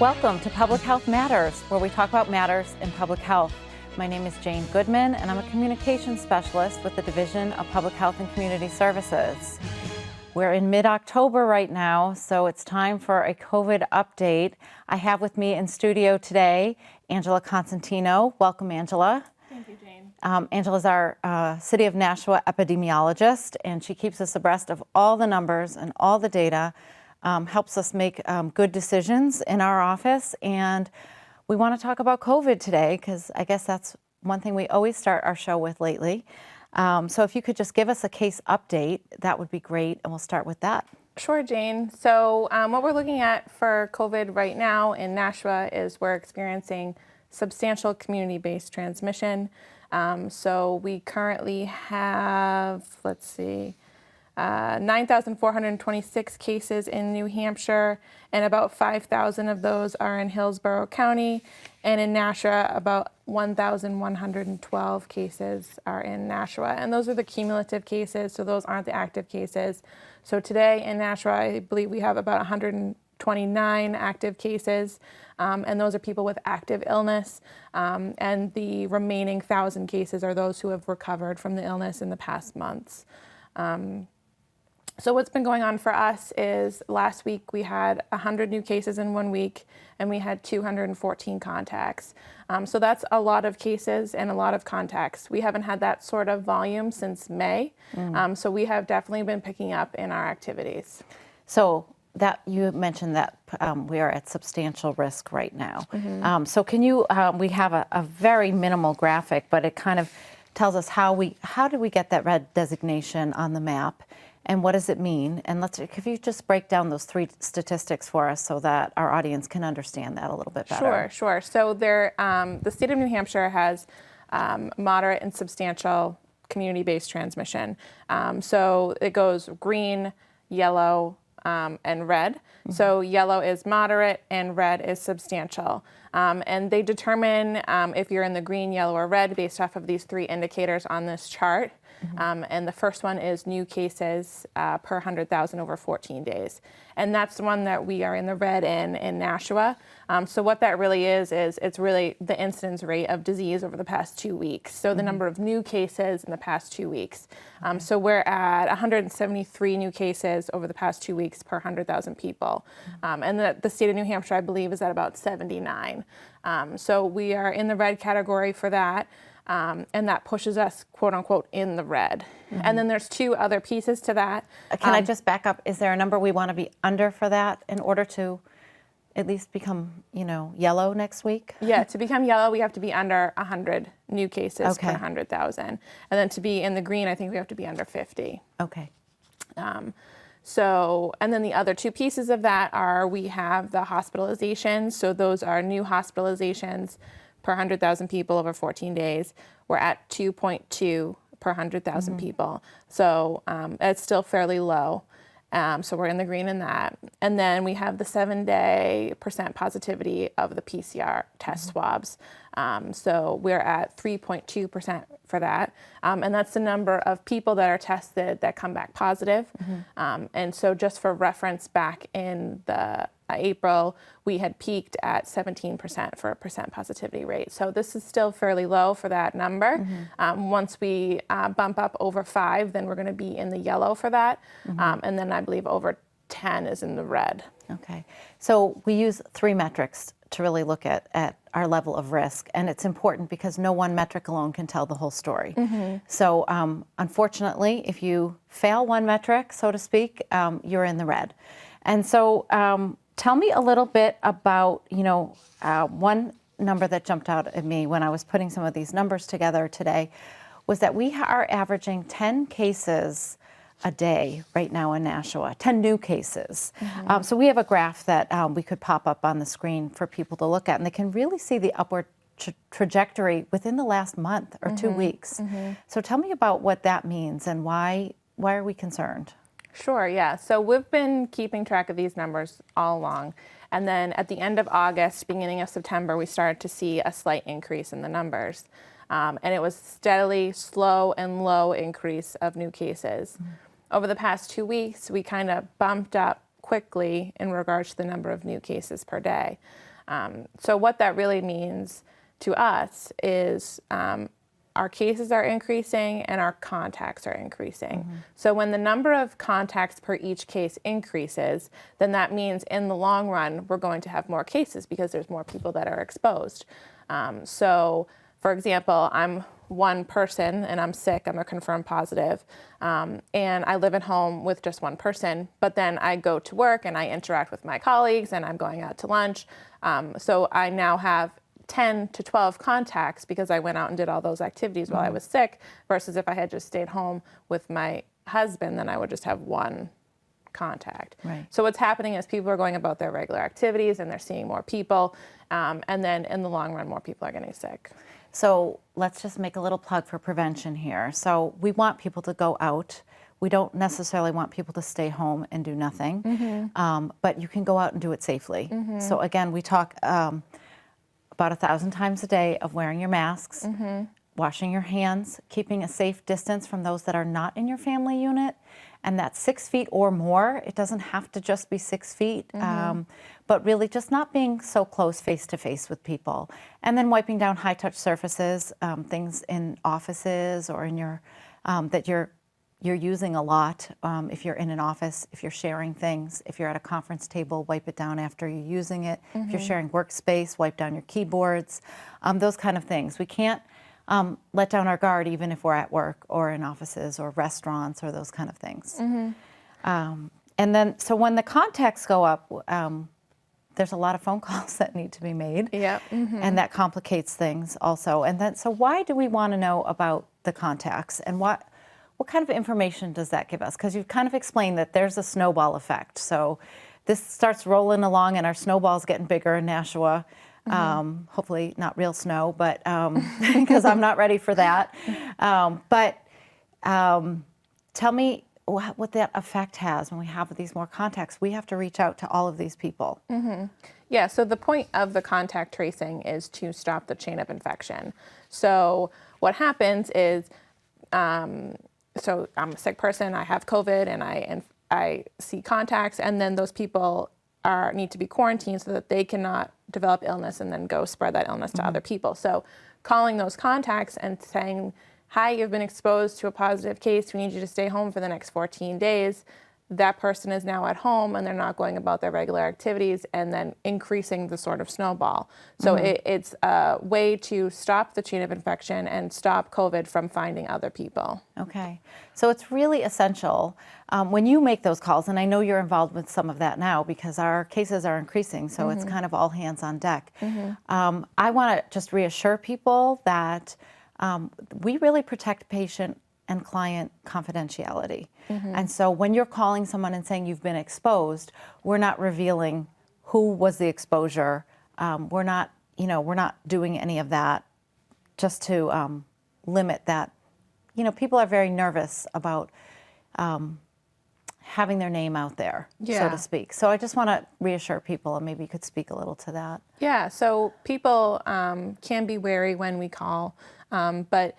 Welcome to Public Health Matters, where we talk about matters in public health. My name is Jane Goodman, and I'm a communications specialist with the Division of Public Health and Community Services. We're in mid-October right now, so it's time for a COVID update. I have with me in studio today Angela Consentino. Welcome, Angela. Thank you, Jane. Angela's our City of Nashua epidemiologist, and she keeps us abreast of all the numbers and all the data, helps us make good decisions in our office. And we want to talk about COVID today, because I guess that's one thing we always start our show with lately. So if you could just give us a case update, that would be great, and we'll start with that. Sure, Jane. So what we're looking at for COVID right now in Nashua is we're experiencing substantial community-based transmission. So we currently have, 9,426 cases in New Hampshire, and about 5,000 of those are in Hillsborough County. And in Nashua, about 1,112 cases are in Nashua. And those are the cumulative cases, so those aren't the active cases. So today in Nashua, I believe we have about 129 active cases, and those are people with active illness. And the remaining 1,000 cases are those who have recovered from the illness in the past months. So what's been going on for us is last week we had 100 new cases in 1 week, and we had 214 contacts. So that's a lot of cases and a lot of contacts. We haven't had that sort of volume since May. So we have definitely been picking up in our activities. So that you mentioned that we are at substantial risk right now. So can you, we have a very minimal graphic, but it kind of tells us how did we get that red designation on the map, and what does it mean? And if you just break down those three statistics for us so that our audience can understand that a little bit better. Sure. So the state of New Hampshire has moderate and substantial community-based transmission. So it goes green, yellow, and red. So yellow is moderate and red is substantial. And they determine if you're in the green, yellow, or red based off of these three indicators on this chart. And the first one is new cases per 100,000 over 14 days. And that's the one that we are in the red in Nashua. So what that really is it's really the incidence rate of disease over the past 2 weeks. So the number of new cases in the past 2 weeks. So we're at 173 new cases over the past 2 weeks per 100,000 people. And the state of New Hampshire, I believe, is at about 79. So we are in the red category for that. And that pushes us, quote unquote, in the red. And then there's two other pieces to that. Can I just back up? Is there a number we want to be under for that in order to at least become, yellow next week? Yeah, to become yellow, we have to be under 100 new cases per 100,000. And then to be in the green, I think we have to be under 50. Okay. And then the other two pieces of that are we have the hospitalizations. So those are new hospitalizations per 100,000 people over 14 days. We're at 2.2 per 100,000 people. So it's still fairly low. So we're in the green in that. And then we have the 7-day % positivity of the PCR test swabs. So we're at 3.2% for that. And that's the number of people that are tested that come back positive. And so just for reference, back in the April, we had peaked at 17% for a % positivity rate. So this is still fairly low for that number. Once we bump up over 5, then we're going to be in the yellow for that. And then I believe over 10 is in the red. Okay. So we use 3 metrics to really look at our level of risk. And it's important because no one metric alone can tell the whole story. So unfortunately, if you fail one metric, so to speak, you're in the red. And so tell me a little bit about, one number that jumped out at me when I was putting some of these numbers together today was that we are averaging 10 cases a day right now in Nashua, 10 new cases. So we have a graph that we could pop up on the screen for people to look at, and they can really see the upward trajectory within the last month or 2 weeks. So tell me about what that means and why are we concerned? Sure, yeah. So we've been keeping track of these numbers all along. And then at the end of August, beginning of September, we started to see a slight increase in the numbers. And it was steadily slow and low increase of new cases. Over the past 2 weeks, we kind of bumped up quickly in regards to the number of new cases per day. So what that really means to us is our cases are increasing and our contacts are increasing. So when the number of contacts per each case increases, then that means in the long run, we're going to have more cases because there's more people that are exposed. So for example, I'm one person and I'm sick, I'm a confirmed positive, and I live at home with just one person, but then I go to work and I interact with my colleagues and I'm going out to lunch. So I now have 10 to 12 contacts because I went out and did all those activities while I was sick, versus if I had just stayed home with my husband, then I would just have one contact. Right. So what's happening is people are going about their regular activities and they're seeing more people, and then in the long run, more people are getting sick. So let's just make a little plug for prevention here. So we want people to go out. We don't necessarily want people to stay home and do nothing, but you can go out and do it safely. So again, we talk about 1,000 times a day of wearing your masks, washing your hands, keeping a safe distance from those that are not in your family unit, and that's 6 feet or more. It doesn't have to just be 6 feet, but really just not being so close face to face with people. And then wiping down high touch surfaces, things in offices or in your, that you're using a lot. If you're in an office, if you're sharing things, if you're at a conference table, wipe it down after you're using it. If you're sharing workspace, wipe down your keyboards, those kind of things. We can't let down our guard even if we're at work or in offices or restaurants or those kind of things. And then, so when the contacts go up, there's a lot of phone calls that need to be made. Yep. And that complicates things also. And then, so why do we want to know about the contacts, and what kind of information does that give us? Because you've kind of explained that there's a snowball effect. So this starts rolling along and our snowball's getting bigger in Nashua. Hopefully not real snow, but because I'm not ready for that. But tell me what that effect has when we have these more contacts. We have to reach out to all of these people. Yeah, so the point of the contact tracing is to stop the chain of infection. So what happens is, so I'm a sick person, I have COVID, and I see contacts, and then those people need to be quarantined so that they cannot develop illness and then go spread that illness to other people. So calling those contacts and saying, hi, you've been exposed to a positive case, we need you to stay home for the next 14 days. That person is now at home and they're not going about their regular activities, and then increasing the sort of snowball. So it's a way to stop the chain of infection and stop COVID from finding other people. Okay, so it's really essential when you make those calls, and I know you're involved with some of that now because our cases are increasing, so it's kind of all hands on deck. I want to just reassure people that we really protect patient and client confidentiality. And so when you're calling someone and saying you've been exposed, we're not revealing who was the exposure. We're not doing any of that just to limit that. People are very nervous about having their name out there, so to speak. So I just want to reassure people, and maybe you could speak a little to that. Yeah, so people can be wary when we call, but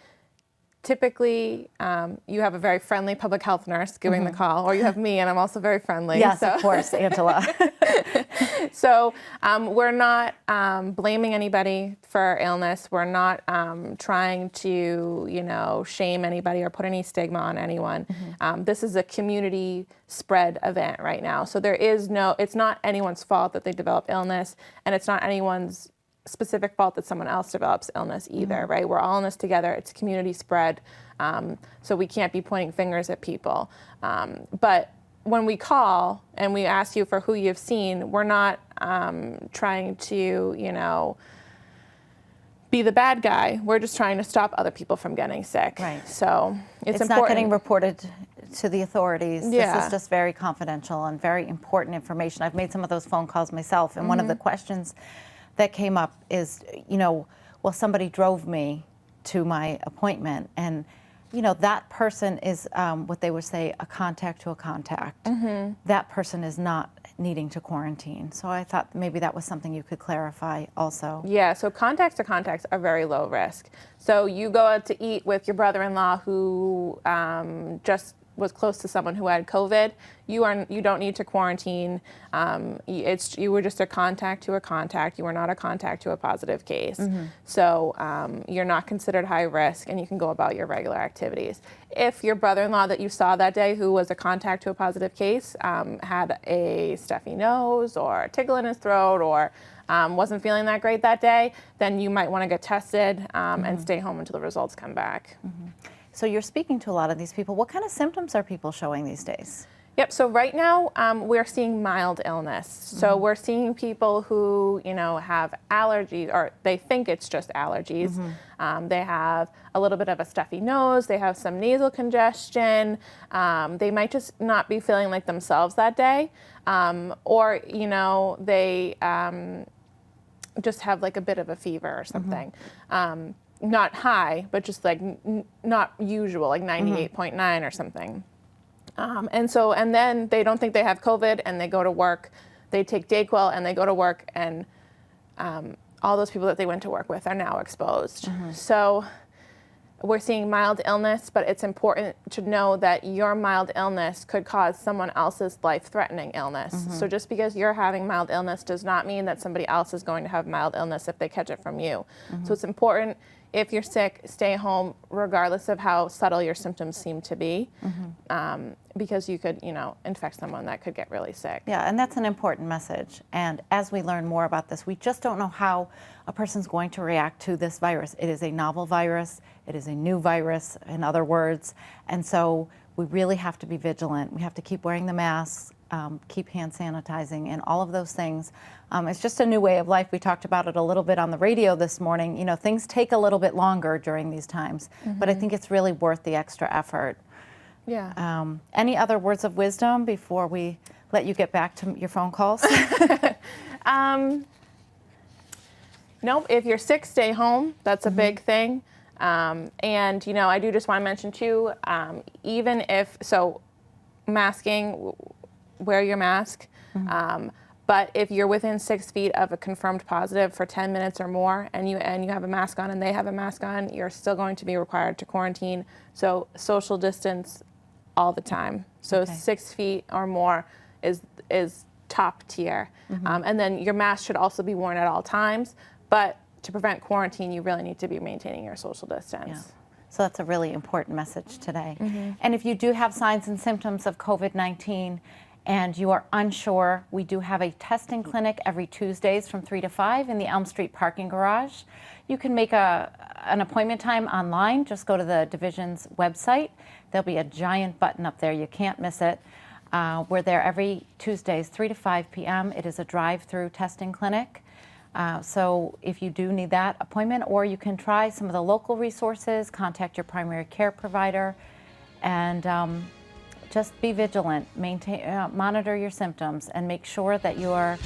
typically, you have a very friendly public health nurse giving the call, or you have me, and I'm also very friendly. Yes, of course, Angela. So we're not blaming anybody for illness. We're not trying to, shame anybody or put any stigma on anyone. This is a community spread event right now. So it's not anyone's fault that they develop illness, and it's not anyone's specific fault that someone else develops illness either, right? We're all in this together. It's community spread, so we can't be pointing fingers at people. But when we call and we ask you for who you've seen, we're not trying to, be the bad guy. We're just trying to stop other people from getting sick. Right. So it's important. Not getting reported to the authorities. Yeah. This is just very confidential and very important information. I've made some of those phone calls myself, and one of the questions that came up is, well, somebody drove me to my appointment, and, that person is what they would say a contact to a contact. That person is not needing to quarantine. So I thought maybe that was something you could clarify also. Yeah, so contacts to contacts are very low risk. So you go out to eat with your brother-in-law who just was close to someone who had COVID, you don't need to quarantine. You were just a contact to a contact. You were not a contact to a positive case. So you're not considered high risk, and you can go about your regular activities. If your brother-in-law that you saw that day, who was a contact to a positive case, had a stuffy nose or a tickle in his throat, or wasn't feeling that great that day, then you might want to get tested and stay home until the results come back. So you're speaking to a lot of these people. What kind of symptoms are people showing these days? Yep, so right now we're seeing mild illness. So we're seeing people who, have allergies, or they think it's just allergies. They have a little bit of a stuffy nose, they have some nasal congestion, they might just not be feeling like themselves that day, or, they just have like a bit of a fever or something. Not high, but just like not usual, like 98.9 or something. And then they don't think they have COVID, and they go to work, they take Dayquil and they go to work, and all those people that they went to work with are now exposed. So we're seeing mild illness, but it's important to know that your mild illness could cause someone else's life-threatening illness. So just because you're having mild illness does not mean that somebody else is going to have mild illness if they catch it from you. So it's important, if you're sick, stay home regardless of how subtle your symptoms seem to be, because you could, infect someone that could get really sick. Yeah, and that's an important message. And as we learn more about this, we just don't know how a person's going to react to this virus. It is a novel virus. It is a new virus, in other words. And so we really have to be vigilant. We have to keep wearing the masks, keep hand sanitizing, and all of those things. It's just a new way of life. We talked about it a little bit on the radio this morning. Things take a little bit longer during these times, but I think it's really worth the extra effort. Yeah. Any other words of wisdom before we let you get back to your phone calls? Nope. If you're sick, stay home. That's a big thing. And, I do just want to mention too, even if, masking, wear your mask. But if you're within 6 feet of a confirmed positive for 10 minutes or more, and you have a mask on and they have a mask on, you're still going to be required to quarantine. So social distance all the time. So 6 feet or more is top tier. And then your mask should also be worn at all times. But to prevent quarantine, you really need to be maintaining your social distance. Yeah. So that's a really important message today. And if you do have signs and symptoms of COVID-19 and you are unsure, we do have a testing clinic every Tuesdays from 3 to 5 in the Elm Street parking garage. You can make an appointment time online. Just go to the division's website. There'll be a giant button up there. You can't miss it. We're there every Tuesdays, 3 to 5 p.m. It is a drive-through testing clinic. So if you do need that appointment, or you can try some of the local resources, contact your primary care provider, and just be vigilant, monitor your symptoms, and make sure that you are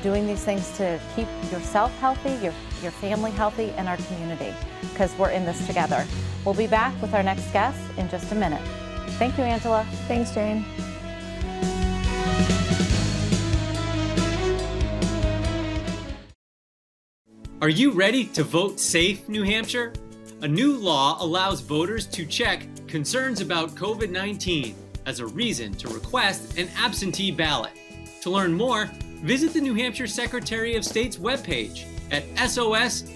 doing these things to keep yourself healthy, your family healthy, and our community, because we're in this together. We'll be back with our next guest in just a minute. Thank you, Angela. Thanks, Jane. Are you ready to vote safe, New Hampshire? A new law allows voters to check concerns about COVID-19 as a reason to request an absentee ballot. To learn more, visit the New Hampshire Secretary of State's webpage at sos.nh.gov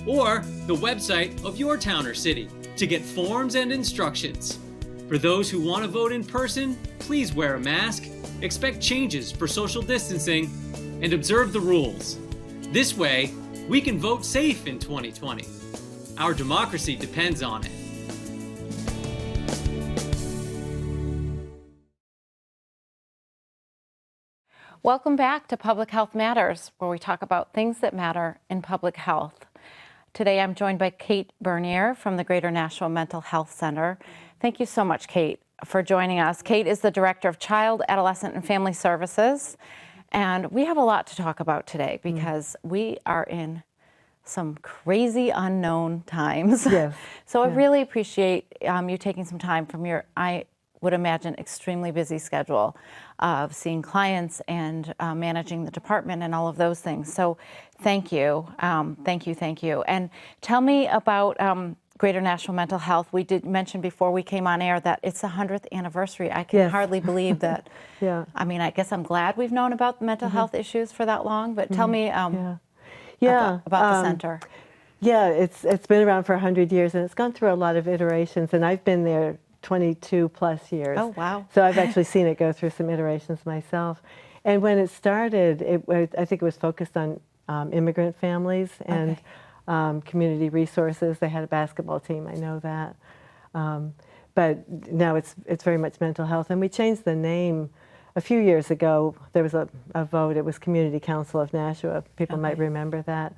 or the website of your town or city to get forms and instructions. For those who want to vote in person, please wear a mask, expect changes for social distancing, and observe the rules. This way, we can vote safe in 2020. Our democracy depends on it. Welcome back to Public Health Matters, where we talk about things that matter in public health. Today I'm joined by Kate Bernier from the Greater Nashua Mental Health Center. Thank you so much, Kate, for joining us. Kate is the Director of Child, Adolescent, and Family Services. And we have a lot to talk about today because we are in some crazy unknown times. Yes. So I really appreciate you taking some time from your, I would imagine, extremely busy schedule of seeing clients and managing the department and all of those things. So thank you. Thank you. And tell me about Greater Nashua Mental Health. We did mention before we came on air that it's the 100th anniversary. I can hardly believe that. Yeah. I mean, I guess I'm glad we've known about mental health issues for that long, but tell me about the center. Yeah, it's been around for 100 years, and it's gone through a lot of iterations, and I've been there 22 plus years. Oh, wow. So I've actually seen it go through some iterations myself. And when it started, I think it was focused on immigrant families and community resources. They had a basketball team, I know that. But now it's very much mental health. And we changed the name a few years ago. There was a vote. It was Community Council of Nashua. People might remember that.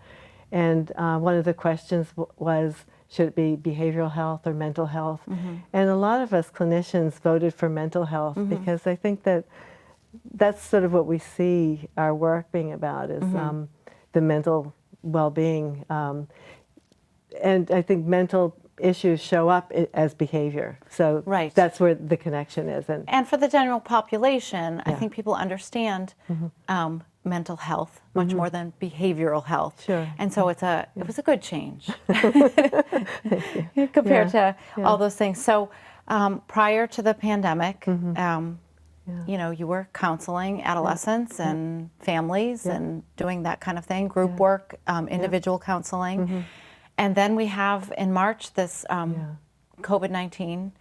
And one of the questions was, should it be behavioral health or mental health? And a lot of us clinicians voted for mental health because I think that that's sort of what we see our work being about, is the mental well-being. And I think mental issues show up as behavior. So that's where the connection is. And for the general population, I think people understand mental health much more than behavioral health. Sure. And so it was a good change compared to all those things. So prior to the pandemic, you know, you were counseling adolescents and families and doing that kind of thing, group work, individual counseling. And then we have in March this COVID-19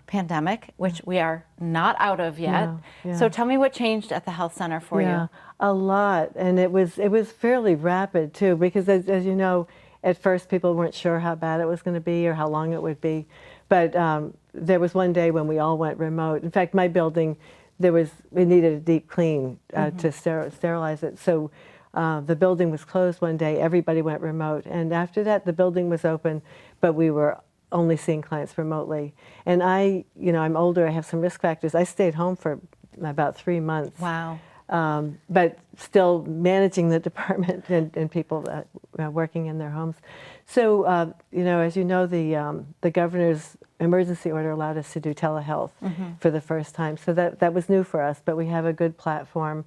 pandemic, which we are not out of yet. So tell me what changed at the health center for you. A lot, and it was fairly rapid too, because as you know, at first people weren't sure how bad it was going to be or how long it would be. But there was one day when we all went remote. In fact, my building, we needed a deep clean to sterilize it. So the building was closed one day, everybody went remote. And after that, the building was open, but we were only seeing clients remotely. And I'm older, I have some risk factors. I stayed home for about 3 months. Wow. But still managing the department and people working in their homes. So, as you know, the governor's emergency order allowed us to do telehealth for the first time. So that was new for us, but we have a good platform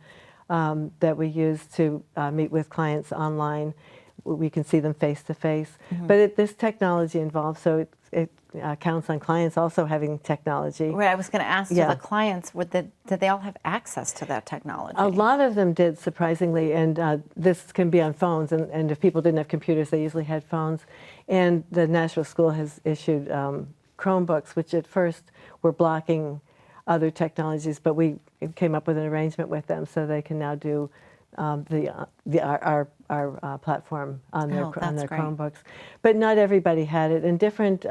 that we use to meet with clients online. We can see them face to face. But there's technology involved, so it counts on clients also having technology. Right, I was going to ask you, the clients, did they all have access to that technology? A lot of them did, surprisingly, and this can be on phones, and if people didn't have computers, they usually had phones. And the Nashua School has issued Chromebooks, which at first were blocking other technologies, but we came up with an arrangement with them so they can now do our platform on their Chromebooks. But not everybody had it, and different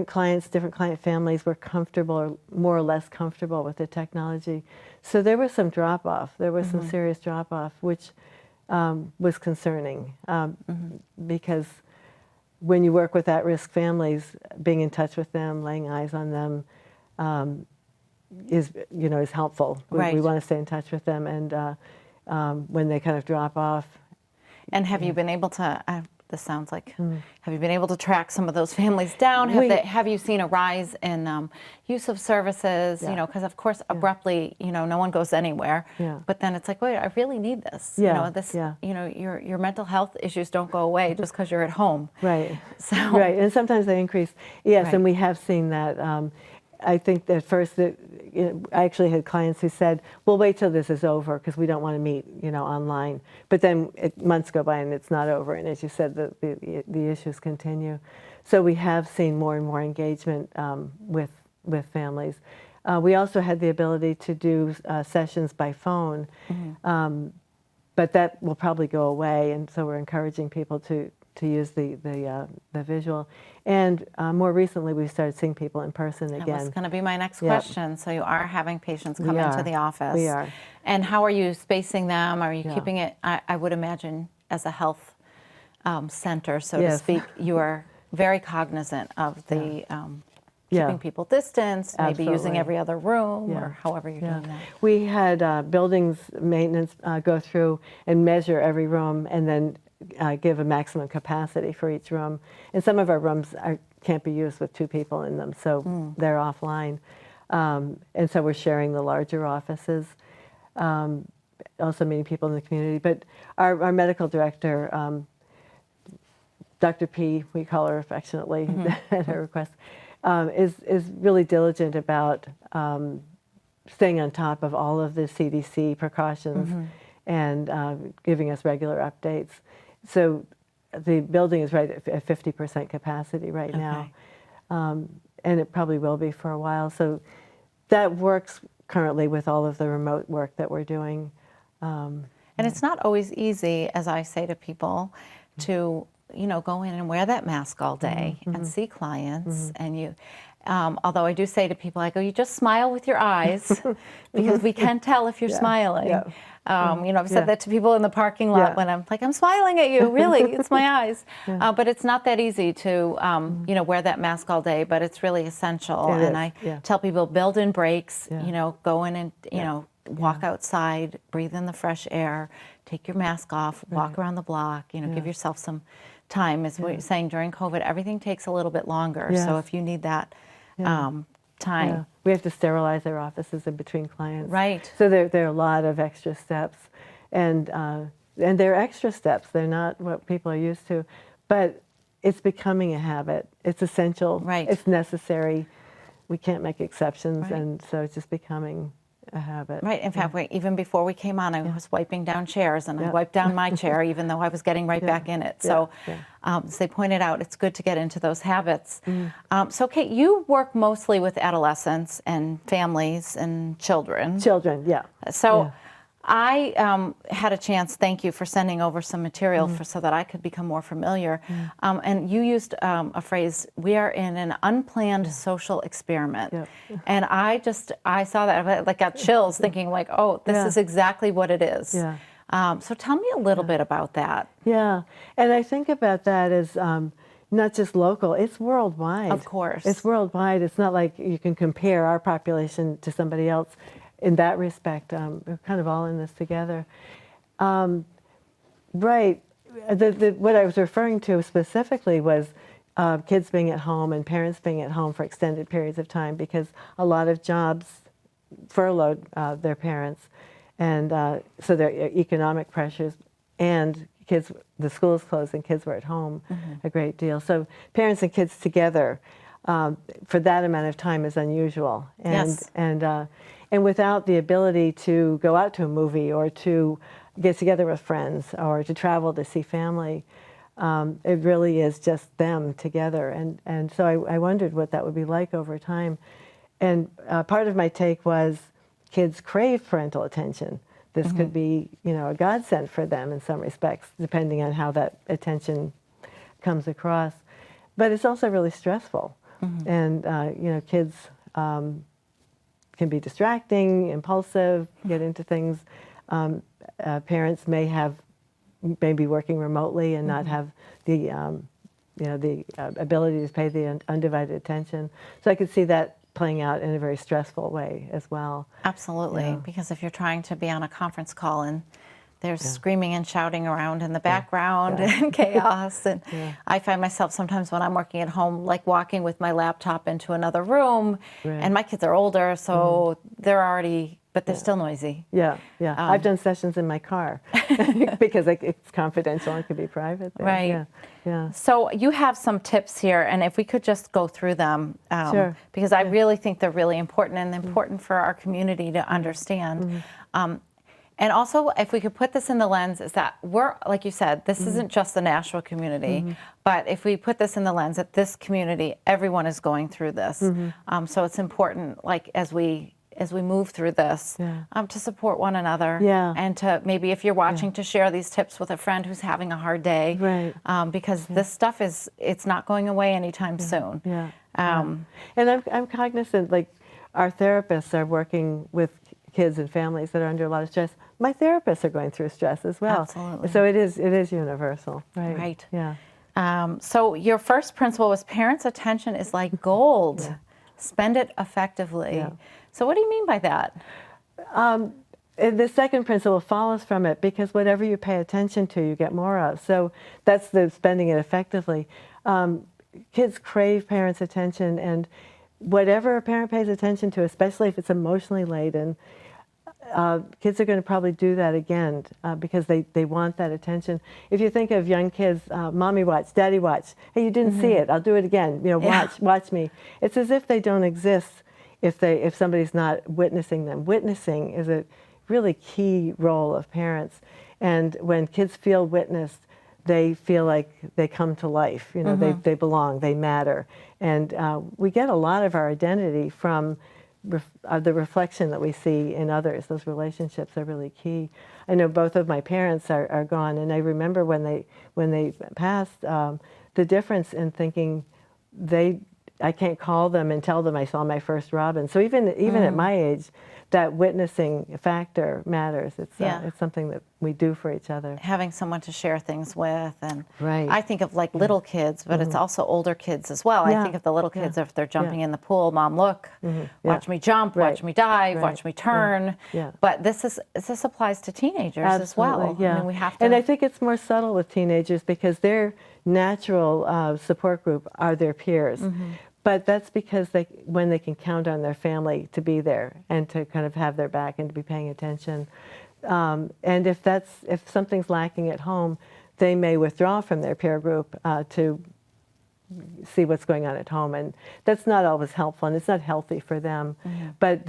clients, different client families were comfortable or more or less comfortable with the technology. So there was some drop-off. There was some serious drop-off, which was concerning because when you work with at-risk families, being in touch with them, laying eyes on them, is helpful. We want to stay in touch with them, and when they kind of drop off. And have you been able to? This sounds like. Have you been able to track some of those families down? Have you seen a rise in use of services? You know, because of course, abruptly, no one goes anywhere. But then it's like, wait, I really need this. Your mental health issues don't go away just because you're at home. Right. So. Right, and sometimes they increase. Yes, and we have seen that. I think that first, I actually had clients who said, "We'll wait till this is over because we don't want to meet, online." But then months go by and it's not over, and as you said, the issues continue. So we have seen more and more engagement with families. We also had the ability to do sessions by phone, but that will probably go away, and so we're encouraging people to use the visual. And more recently, we started seeing people in person again. That was going to be my next question. So you are having patients come into the office. We are. And how are you spacing them? Are you keeping it, I would imagine, as a health center, so to speak, you are very cognizant of the keeping people distanced, maybe using every other room, or however you're doing that. We had buildings maintenance go through and measure every room and then give a maximum capacity for each room. And some of our rooms can't be used with 2 people in them, so they're offline. And so we're sharing the larger offices, also meeting people in the community. But our medical director Dr. P, we call her affectionately at her request, is really diligent about staying on top of all of the CDC precautions and giving us regular updates. So the building is right at 50% capacity right now, and it probably will be for a while. So that works currently with all of the remote work that we're doing. And it's not always easy, as I say to people, to go in and wear that mask all day and see clients. And you, although I do say to people, I go, you just smile with your eyes because we can tell if you're smiling. I've said that to people in the parking lot when I'm like, I'm smiling at you, really, it's my eyes. But it's not that easy to, wear that mask all day, but it's really essential. And I tell people, build in breaks, go in and, walk outside, breathe in the fresh air, take your mask off, walk around the block, give yourself some time. As we're saying, during COVID, everything takes a little bit longer. So if you need that time. We have to sterilize our offices in between clients. Right. So there are a lot of extra steps. And they're extra steps. They're not what people are used to. But it's becoming a habit. It's essential. Right. It's necessary. We can't make exceptions. And so it's just becoming a habit. Right. In fact, even before we came on, I was wiping down chairs, and I wiped down my chair, even though I was getting right back in it. So as they pointed out, it's good to get into those habits. So, Kate, you work mostly with adolescents and families and children. Children, So I had a chance, thank you for sending over some material so that I could become more familiar. And you used a phrase, we are in an unplanned social experiment. And I saw that, I got chills thinking like, oh, this is exactly what it is. So tell me a little bit about that. And I think about that as not just local, it's worldwide. Of course. It's worldwide. It's not like you can compare our population to somebody else. In that respect, we're kind of all in this together. Right. What I was referring to specifically was kids being at home and parents being at home for extended periods of time, because a lot of jobs furloughed their parents. And so there are economic pressures, and the schools closed and kids were at home a great deal. So parents and kids together for that amount of time is unusual. And without the ability to go out to a movie or to get together with friends or to travel to see family, it really is just them together. And so I wondered what that would be like over time. And part of my take was kids crave parental attention. This could be, a godsend for them in some respects, depending on how that attention comes across. But it's also really stressful. And, kids can be distracting, impulsive, get into things. Parents may be working remotely and not have the ability to pay the undivided attention. So I could see that playing out in a very stressful way as well. Absolutely, because if you're trying to be on a conference call and there's screaming and shouting around in the background and chaos. And I find myself sometimes when I'm working at home, like walking with my laptop into another room, and my kids are older, so they're already, but they're still noisy. I've done sessions in my car because it's confidential and it could be private there. Right. So you have some tips here, and if we could just go through them, because I really think they're really important and important for our community to understand. And also, if we could put this in the lens, is that we're, like you said, this isn't just the Nashua community, but if we put this in the lens that this community, everyone is going through this. So it's important, like as we move through this, to support one another, and to maybe if you're watching, to share these tips with a friend who's having a hard day, because this stuff it's not going away anytime soon. And I'm cognizant, like our therapists are working with kids and families that are under a lot of stress. My therapists are going through stress as well. Absolutely. So it is universal. Right. Yeah. So your first principle was parents' attention is like gold. Spend it effectively. So what do you mean by that? The second principle follows from it, because whatever you pay attention to, you get more of. So that's the spending it effectively. Kids crave parents' attention, and whatever a parent pays attention to, especially if it's emotionally laden, kids are going to probably do that again because they want that attention. If you think of young kids, mommy watch, daddy watch. Hey, you didn't see it. I'll do it again. Watch me. It's as if they don't exist if somebody's not witnessing them. Witnessing is a really key role of parents. And when kids feel witnessed, they feel like they come to life. They belong, they matter. And we get a lot of our identity from the reflection that we see in others. Those relationships are really key. I know both of my parents are gone, and I remember when they passed, the difference in thinking I can't call them and tell them I saw my first robin. So even at my age, that witnessing factor matters. It's something that we do for each other. Having someone to share things with, and right. I think of like little kids, but it's also older kids as well. I think of the little kids if they're jumping in the pool, Mom, look, watch me jump, watch me dive, watch me turn. But this applies to teenagers as well. Yeah. I mean, we have to. And I think it's more subtle with teenagers because their natural support group are their peers. But that's because when they can count on their family to be there and to kind of have their back and to be paying attention. And if something's lacking at home, they may withdraw from their peer group to see what's going on at home, and that's not always helpful, and it's not healthy for them. But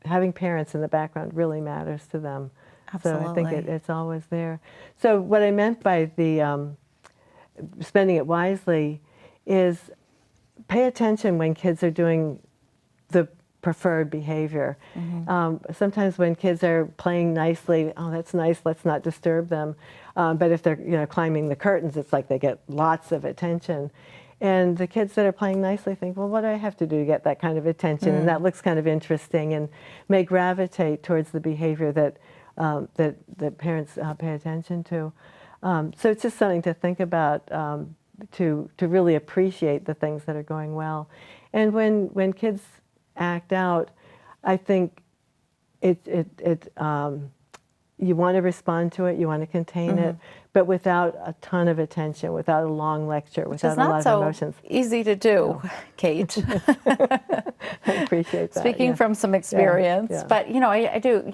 having parents in the background really matters to them. Absolutely. So I think it's always there. So what I meant by the spending it wisely is pay attention when kids are doing the preferred behavior. Sometimes when kids are playing nicely, oh, that's nice, let's not disturb them. But if they're climbing the curtains, it's like they get lots of attention. And the kids that are playing nicely think, well, what do I have to do to get that kind of attention? And that looks kind of interesting, and may gravitate towards the behavior that parents pay attention to. So it's just something to think about, to really appreciate the things that are going well. And when kids act out, I think you want to respond to it, you want to contain it, but without a ton of attention, without a long lecture, without a lot of emotions. It's not so easy to do, Kate. I appreciate that. Speaking from some experience, but I do,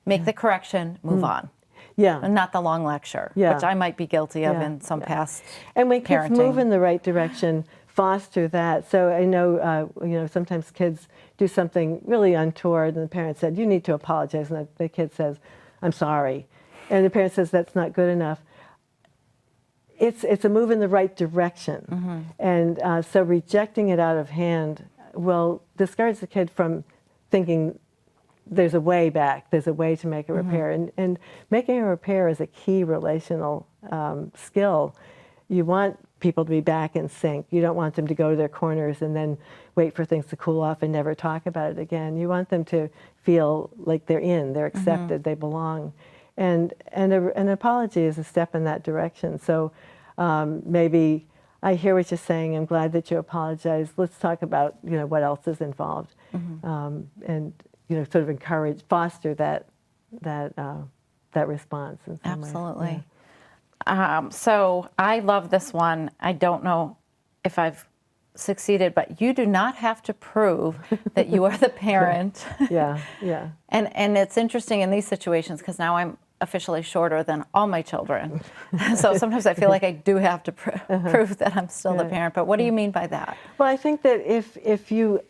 make the correction, move on. Yeah. And not the long lecture, which I might be guilty of in some past And when kids parenting. move in the right direction, foster that. So I know, sometimes kids do something really untoward, and the parent said, you need to apologize, and the kid says, I'm sorry. And the parent says, that's not good enough. It's a move in the right direction. And so rejecting it out of hand will discourage the kid from thinking there's a way back, there's a way to make a repair. And making a repair is a key relational skill. You want people to be back in sync. You don't want them to go to their corners and then wait for things to cool off and never talk about it again. You want them to feel like they're accepted, they belong. And an apology is a step in that direction. So maybe, I hear what you're saying, I'm glad that you apologized. Let's talk about what else is involved. And sort of encourage, foster that response in some way. Absolutely. So I love this one. I don't know if I've succeeded, but you do not have to prove that you are the parent. Yeah. And it's interesting in these situations because now I'm officially shorter than all my children. So sometimes I feel like I do have to prove that I'm still the parent. But what do you mean by that? Well, I think that if you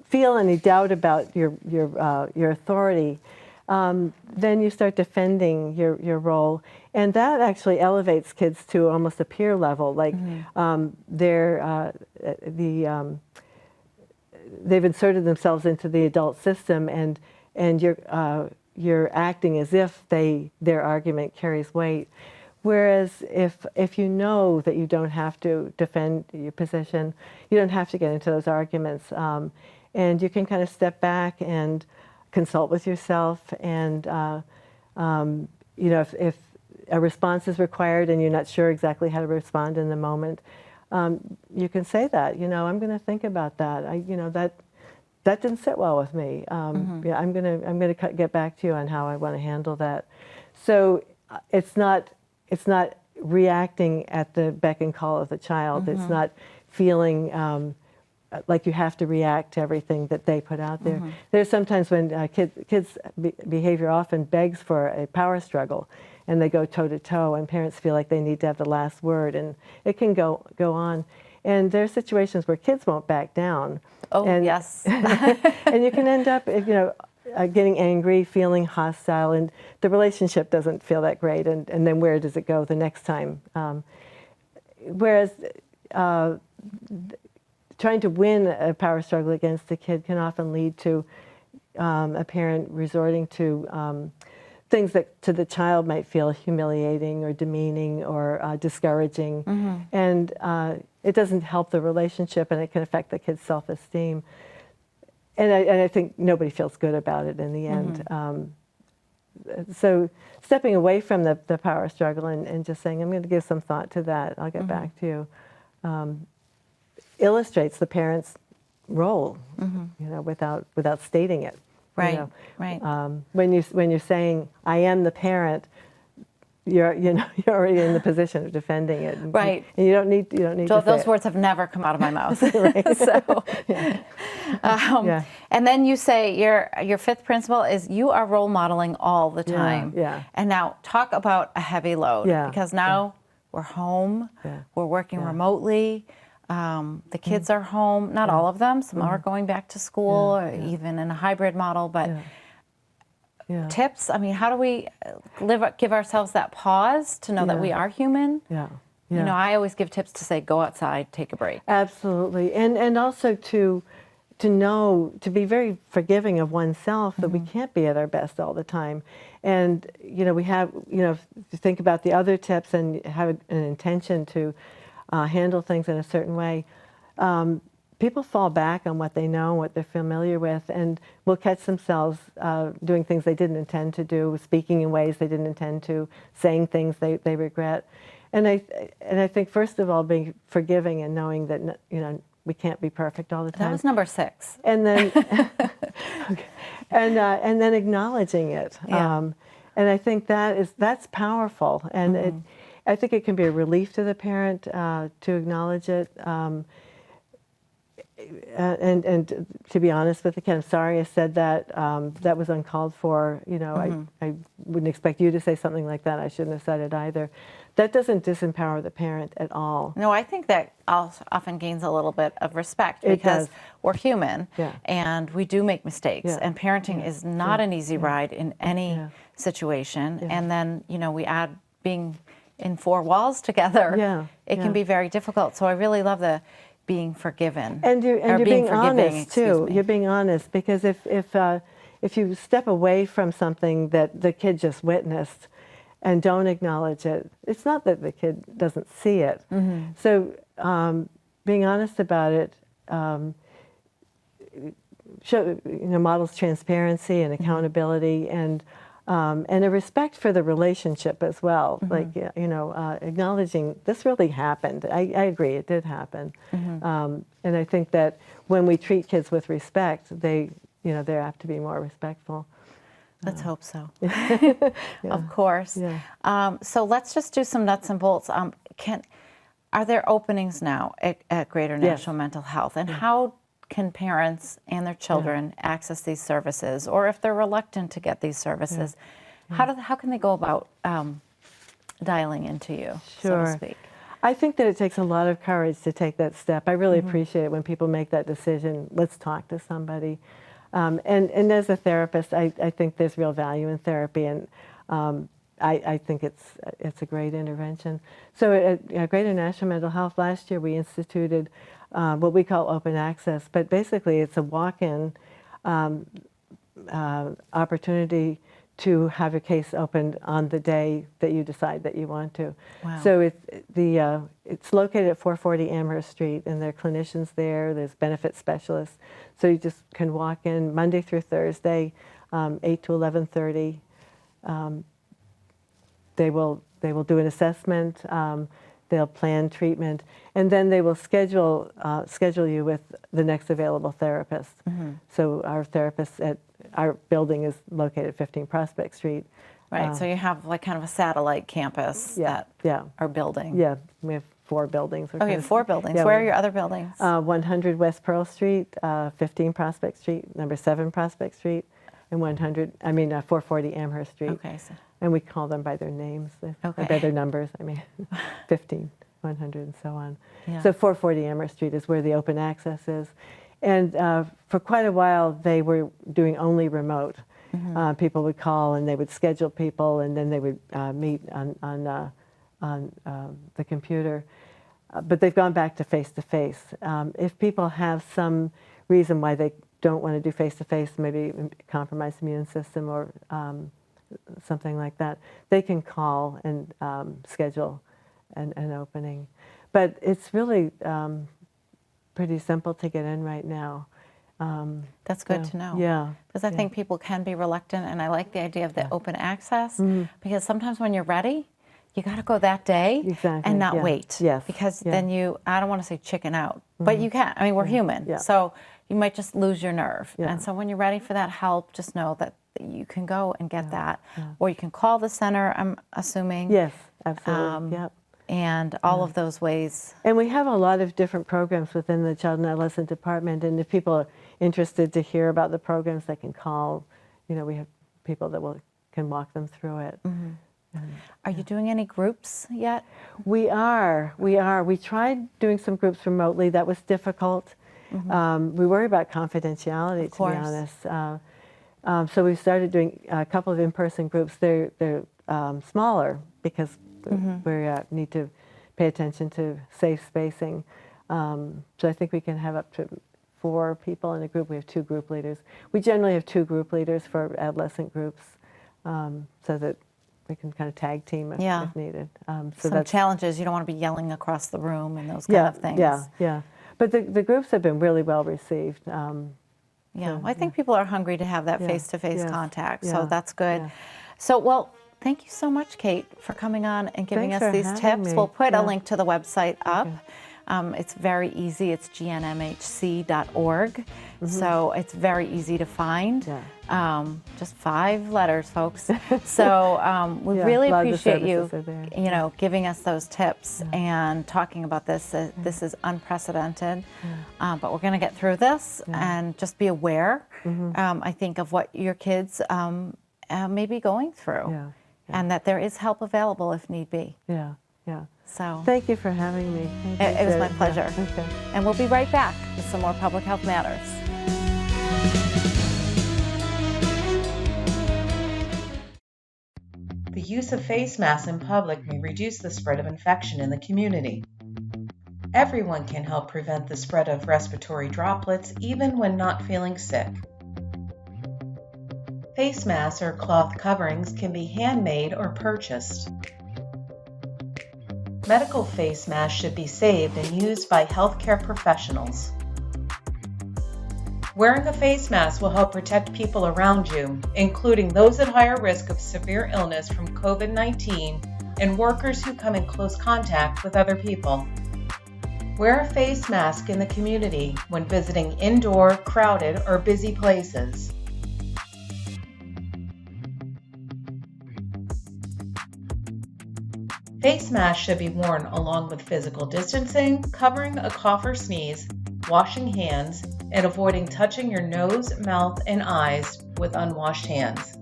feel any doubt about your authority, then you start defending your role, and that actually elevates kids to almost a peer level. Like they've inserted themselves into the adult system, and you're acting as if their argument carries weight. Whereas if you know that you don't have to defend your position, you don't have to get into those arguments, and you can kind of step back and consult with yourself, and if a response is required and you're not sure exactly how to respond in the moment, you can say that. I'm going to think about that. That didn't sit well with me. I'm going to get back to you on how I want to handle that. So it's not reacting at the beck and call of the child. It's not feeling like you have to react to everything that they put out there. There's sometimes when kids' behavior often begs for a power struggle, and they go toe to toe, and parents feel like they need to have the last word, and it can go on. And there are situations where kids won't back down. Oh, and, yes. and you can end up, getting angry, feeling hostile, and the relationship doesn't feel that great. And then where does it go the next time? Whereas trying to win a power struggle against the kid can often lead to a parent resorting to things that to the child might feel humiliating or demeaning or discouraging. And it doesn't help the relationship, and it can affect the kid's self-esteem. And I think nobody feels good about it in the end. So stepping away from the power struggle and just saying, I'm going to give some thought to that, I'll get back to you, illustrates the parent's role, without stating it. Right, right. When you're saying, I am the parent, you're already in the position of defending it. Right. And you don't need to So say those it. words have never come out of my mouth. So, and then you say your fifth principle is you are role modeling all the time. Yeah. And now talk about a heavy load. Yeah. Because now we're home, we're working remotely. The kids are home, not all of them. Some are going back to school, or even in a hybrid model. But tips, I mean, how do we give ourselves that pause to know that we are human? Yeah. I always give tips to say, go outside, take a break. Absolutely. And also to know, to be very forgiving of oneself that we can't be at our best all the time. And, we have, to think about the other tips and have an intention to handle things in a certain way. People fall back on what they know, what they're familiar with, and will catch themselves doing things they didn't intend to do, speaking in ways they didn't intend to, saying things they regret. And I think, first of all, being forgiving and knowing that, we can't be perfect all the time. That was number 6. And then, and then acknowledging it. Yeah. And I think that's powerful. And I think it can be a relief to the parent to acknowledge it. And to be honest with the kid, I'm sorry I said that. That was uncalled for. I wouldn't expect you to say something like that. I shouldn't have said it either. That doesn't disempower the parent at all. No, I think that often gains a little bit of respect because we're human and we do make mistakes. And parenting is not an easy ride in any situation. And then, we add being in 4 walls together. It can be very difficult. So I really love the being forgiven. And you're being honest too. Me. You're being honest, because if you step away from something that the kid just witnessed and don't acknowledge it, it's not that the kid doesn't see it. So being honest about it models transparency and accountability and a respect for the relationship as well. Like, acknowledging this really happened. I agree, it did happen. And I think that when we treat kids with respect, they're apt to be more respectful. Let's hope so. Of course. So let's just do some nuts and bolts. Are there openings now at Greater Nashua Mental Health? And how can parents and their children access these services? Or if they're reluctant to get these services, how can they go about dialing into you, so to speak? I think that it takes a lot of courage to take that step. I really appreciate it when people make that decision. Let's talk to somebody. And as a therapist, I think there's real value in therapy, and I think it's a great intervention. So at Greater Nashua Mental Health last year, we instituted what we call open access, but basically it's a walk-in opportunity to have a case opened on the day that you decide that you want to. Wow. So it's located at 440 Amherst Street, and there are clinicians there. There's benefit specialists, so you just can walk in Monday through Thursday, 8 to 11:30. They will do an assessment. They'll plan treatment, and then they will schedule you with the next available therapist. So our therapist at our building is located at 15 Prospect Street. Right, so you have like kind of a satellite campus that are building. Yeah, we have 4 buildings. Oh, you have 4 buildings. Where are your other buildings? 100 West Pearl Street, 15 Prospect Street, number 7 Prospect Street, and 440 Amherst Street. Okay. So, And we call them by their names, Okay. by their numbers, 15, 100, and so on. Yeah. So 440 Amherst Street is where the open access is. And for quite a while, they were doing only remote. People would call and they would schedule people, and then they would meet on the computer. But they've gone back to face-to-face. If people have some reason why they don't want to do face-to-face, maybe compromised immune system or something like that, they can call and schedule an opening. But it's really pretty simple to get in right now. that's good to know. Yeah. Because I think people can be reluctant, and I like the idea of the open access, because sometimes when you're ready, you got to go that day Exactly, and not yeah. wait. Yes, Because yeah. then I don't want to say chicken out, but you can't. I mean, we're human. Yeah. So you might just lose your nerve. Yeah. And so when you're ready for that help, just know that you can go and get that. Or you can call the center, I'm assuming. Yes, absolutely. Yep. And all of those ways. And we have a lot of different programs within the Child and Adolescent Department, and if people are interested to hear about the programs, they can call. We have people that can walk them through it. Are you doing any groups yet? We are. We tried doing some groups remotely. That was difficult. We worry about confidentiality, to be honest. So we started doing a couple of in-person groups. They're smaller because we need to pay attention to safe spacing. So I think we can have up to 4 people in a group. We have 2 group leaders. We generally have 2 group leaders for adolescent groups, so that we can kind of tag team if needed. So Some challenges, you don't want to be yelling across the room and those kind of things. Yeah. But the groups have been really well received. Yeah, I think people are hungry to have that face-to-face contact, so Yeah. that's good. Yeah. So, well, thank you so much, Kate, for coming on and giving Thanks us for these having tips. me. We'll put a Yeah. link to the website up. It's very easy. It's gnmhc.org. So it's very easy to find. Yeah. Just 5 letters, folks. So we really a lot of the appreciate you, services are there. giving us those tips and talking about this. This is unprecedented, but we're going to get through this and just be aware, I think, of what your kids may be going through, and that there is help available if need be. Yeah. So Thank you for having me. it was my Yeah. pleasure. Okay. And we'll be right back with some more Public Health Matters. The use of face masks in public may reduce the spread of infection in the community. Everyone can help prevent the spread of respiratory droplets even when not feeling sick. Face masks or cloth coverings can be handmade or purchased. Medical face masks should be saved and used by healthcare professionals. Wearing a face mask will help protect people around you, including those at higher risk of severe illness from COVID-19 and workers who come in close contact with other people. Wear a face mask in the community when visiting indoor, crowded, or busy places. Face masks should be worn along with physical distancing, covering a cough or sneeze, washing hands, and avoiding touching your nose, mouth, and eyes with unwashed hands.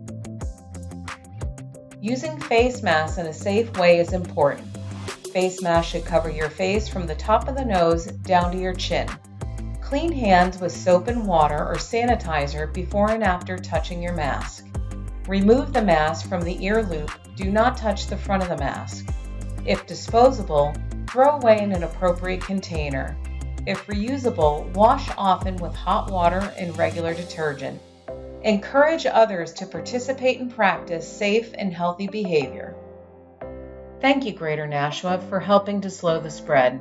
Using face masks in a safe way is important. Face masks should cover your face from the top of the nose down to your chin. Clean hands with soap and water or sanitizer before and after touching your mask. Remove the mask from the ear loop. Do not touch the front of the mask. If disposable, throw away in an appropriate container. If reusable, wash often with hot water and regular detergent. Encourage others to participate and practice safe and healthy behavior. Thank you, Greater Nashua, for helping to slow the spread.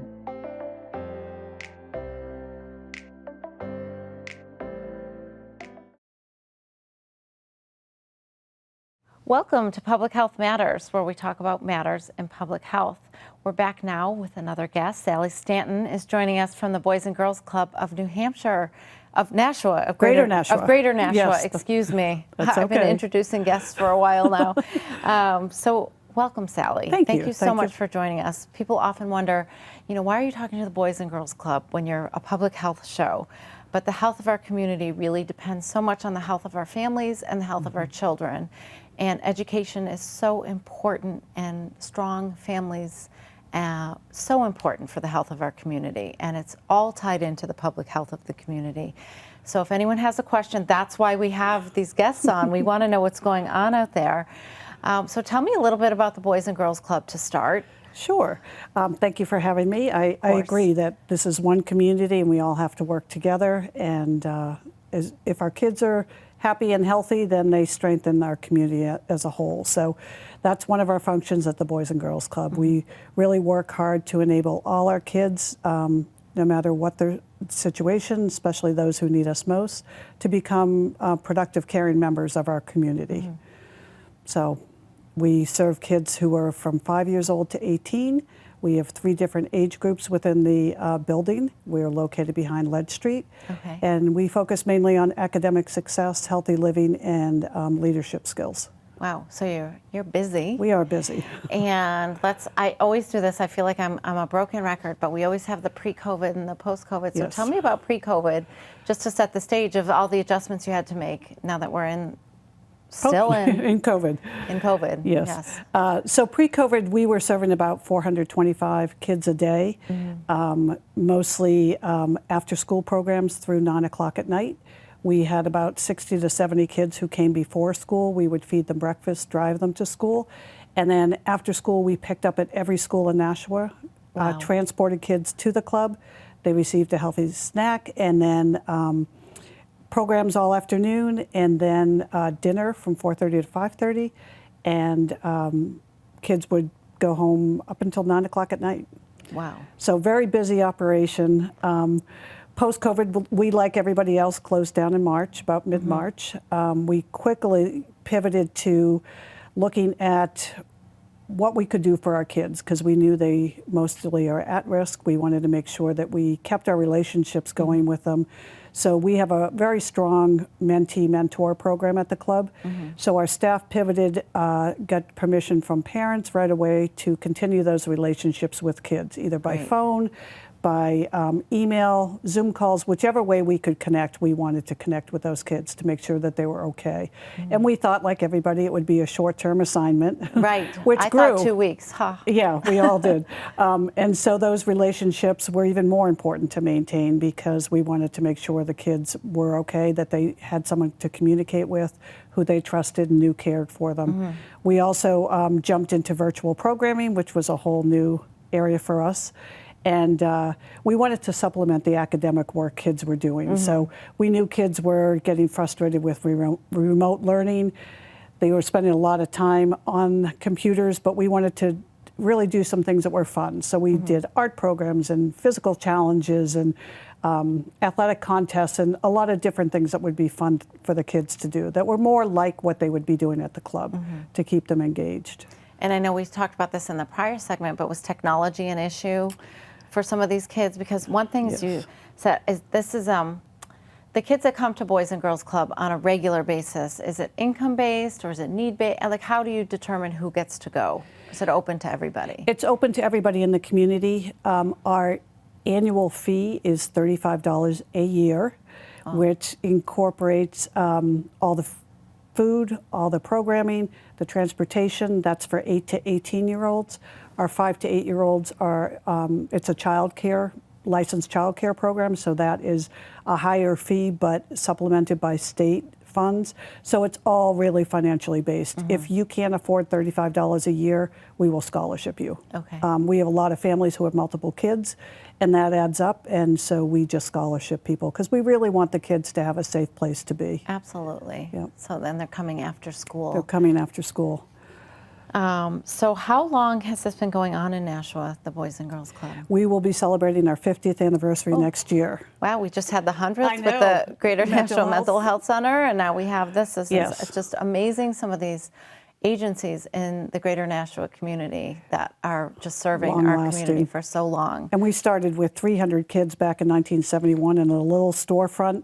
Welcome to Public Health Matters, where we talk about matters in public health. We're back now with another guest. Sally Stanton is joining us from the Boys and Girls Club of New Hampshire, of Nashua, of Greater Nashua. Of Greater Nashua, Yes. excuse me. That's I've been okay. introducing guests for a while now. So welcome, Sally. Thank Thank you. you so Thank much you. for joining us. People often wonder, why are you talking to the Boys and Girls Club when you're a public health show? But the health of our community really depends so much on the health of our families and the health of our children. And education is so important, and strong families so important for the health of our community. And it's all tied into the public health of the community. So if anyone has a question, that's why we have these guests on. We want to know what's going on out there. So tell me a little bit about the Boys and Girls Club to start. Sure. Thank you for having me. I agree that this is one community and we all have to work together. And if our kids are happy and healthy, then they strengthen our community as a whole. So that's one of our functions at the Boys and Girls Club. We really work hard to enable all our kids, no matter what their situation, especially those who need us most, to become productive, caring members of our community. So we serve kids who are from 5 years old to 18. We have 3 different age groups within the building. We're located behind Ledge Street. Okay. And we focus mainly on academic success, healthy living, and leadership skills. Wow, so you're busy. We are busy. And I always do this, I feel like I'm a broken record, but we always have the pre-COVID and the post-COVID. So Yes. tell me about pre-COVID, just to set the stage of all the adjustments you had to make now that we're still in COVID. In COVID, Yes. So pre-COVID, we were serving about 425 kids a day, mostly after-school programs through 9 o'clock at night. We had about 60 to 70 kids who came before school. We would feed them breakfast, drive them to school. And then after school, we picked up at every school in Nashua, Wow. transported kids to the club. They received a healthy snack, and then programs all afternoon, and then dinner from 4:30 to 5:30. And kids would go home up until 9 o'clock at night. Wow. So very busy operation. Post-COVID, we, like everybody else, closed down in March, about mid-March. We quickly pivoted to looking at what we could do for our kids, because we knew they mostly are at risk. We wanted to make sure that we kept our relationships going with them. So we have a very strong mentee-mentor program at the club. So our staff pivoted, got permission from parents right away to continue those relationships with kids, either by phone, by email, Zoom calls, whichever way we could connect. We wanted to connect with those kids to make sure that they were okay. And we thought, like everybody, it would be a short-term assignment. Right. Which I grew. thought 2 weeks. Huh. Yeah, we all did. And so those relationships were even more important to maintain, because we wanted to make sure the kids were okay, that they had someone to communicate with who they trusted and knew cared for them. We also jumped into virtual programming, which was a whole new area for us. And we wanted to supplement the academic work kids were doing. So we knew kids were getting frustrated with remote learning. They were spending a lot of time on computers, but we wanted to really do some things that were fun. So we did art programs and physical challenges and athletic contests and a lot of different things that would be fun for the kids to do, that were more like what they would be doing at the club to keep them engaged. And I know we talked about this in the prior segment, but was technology an issue for some of these kids? Because one thing you said is the kids that come to Boys and Girls Club on a regular basis, is it income-based or is it need-based? Like, how do you determine who gets to go? Is it open to everybody? It's open to everybody in the community. Our annual fee is $35 a year, which incorporates all the food, all the programming, the transportation. That's for 8 to 18-year-olds. Our 5 to 8-year-olds are, it's a licensed child care program, so that is a higher fee, but supplemented by state funds. So it's all really financially based. If you can't afford $35 a year, we will scholarship you. Okay. We have a lot of families who have multiple kids, and that adds up, and so we just scholarship people, because we really want the kids to have a safe place to be. Absolutely. Yep. So then they're coming after school. They're coming after school. So how long has this been going on in Nashua, the Boys and Girls Club? We will be celebrating our 50th anniversary next year. Wow, we just had the 100th I with know. the Greater Mental Nashua Mental health. Health Center, and now we have this. It's just amazing, some of these agencies in the Greater Nashua community that are just serving our Long-lasting. community for so long. And we started with 300 kids back in 1971 in a little storefront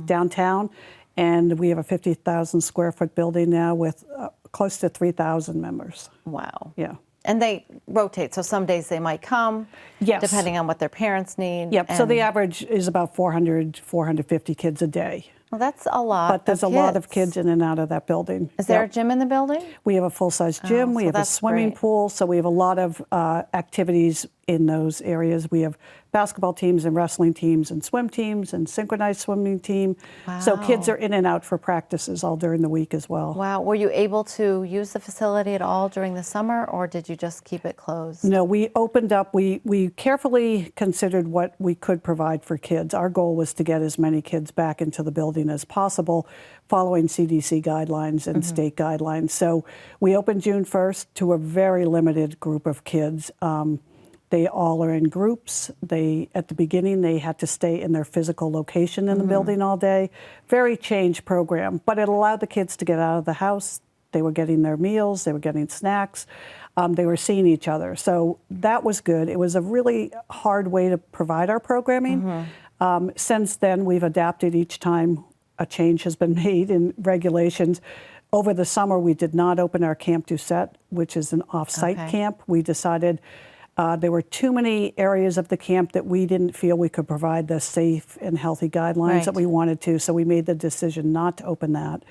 downtown. And we have a 50,000 square foot building now with close to 3,000 members. Wow. Yeah. And they rotate, so some days they might come, Yes. depending on what their parents need. Yep. So the and- average is about 400, 450 kids a day. Well, that's a lot. But there's a lot of kids in and out of that building. Is there a Yep. gym in the building? We have a full-size gym. We so have a that's swimming great. pool. So we have a lot of activities in those areas. We have basketball teams and wrestling teams and swim teams and synchronized swimming team. So kids Wow. are in and out for practices all during the week as well. Wow. Were you able to use the facility at all during the summer, or did you just keep it closed? No, we opened up, we carefully considered what we could provide for kids. Our goal was to get as many kids back into the building as possible, following CDC guidelines and state guidelines. So we opened June 1st to a very limited group of kids. They all are in groups. At the beginning, they had to stay in their physical location in the building all day. Very changed program, but it allowed the kids to get out of the house. They were getting their meals, they were getting snacks, they were seeing each other. So that was good. It was a really hard way to provide our programming. Since then, we've adapted each time a change has been made in regulations. Over the summer, we did not open our Camp Doucette, which is an off-site Okay. camp. We decided there were too many areas of the camp that we didn't feel we could provide the safe and healthy guidelines that Right. we wanted to, so we made the decision not to open that.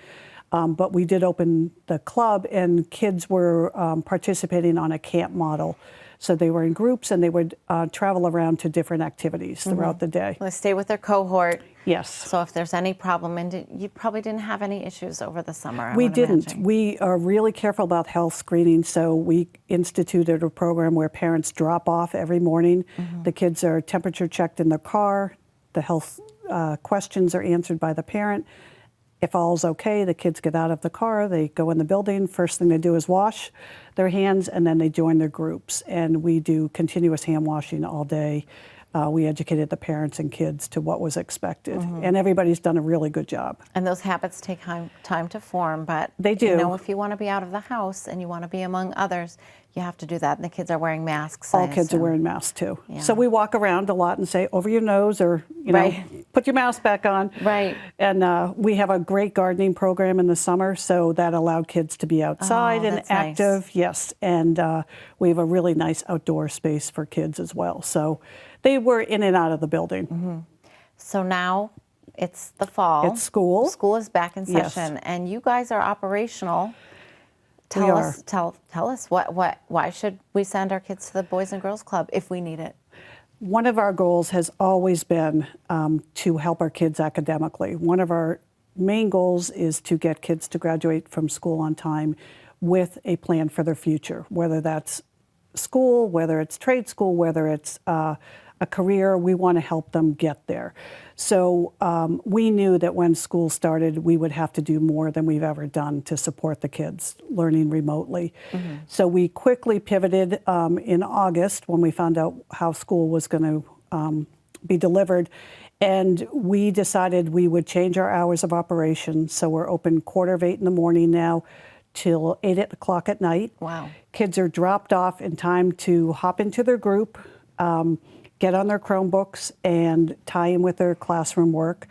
But we did open the club, and kids were participating on a camp model. So they were in groups, and they would travel around to different activities throughout the day. They stay with their cohort. Yes. So if there's any problem, and you probably didn't have any issues over the summer. I We would didn't. imagine. We are really careful about health screening, so we instituted a program where parents drop off every morning. The kids are temperature checked in their car. The health questions are answered by the parent. If all's okay, the kids get out of the car, they go in the building. First thing they do is wash their hands, and then they join their groups. And we do continuous hand washing all day. We educated the parents and kids to what was expected. And everybody's done a really good job. And those habits take time to form, but They do. You know, if you want to be out of the house and you want to be among others, you have to do that. And the kids are wearing masks. All I kids are assume. wearing masks too. Yeah. So we walk around a lot and say, over your nose, or Right. put your mask back on. Right. And we have a great gardening program in the summer, so that allowed kids to be outside and that's nice. active. Yes, and we have a really nice outdoor space for kids as well. So they were in and out of the building. So now it's the fall. It's school. School is back in Yes. session, and you guys are operational. We Tell are. us, tell us why should we send our kids to the Boys and Girls Club if we need it? One of our goals has always been to help our kids academically. One of our main goals is to get kids to graduate from school on time with a plan for their future, whether that's school, whether it's trade school, whether it's a career. We want to help them get there. So we knew that when school started, we would have to do more than we've ever done to support the kids learning remotely. So we quickly pivoted in August when we found out how school was going to be delivered. And we decided we would change our hours of operation. So we're open 7:45 in the morning now till 8 o'clock at night. Wow. Kids are dropped off in time to hop into their group, get on their Chromebooks, and tie in with their classroom work.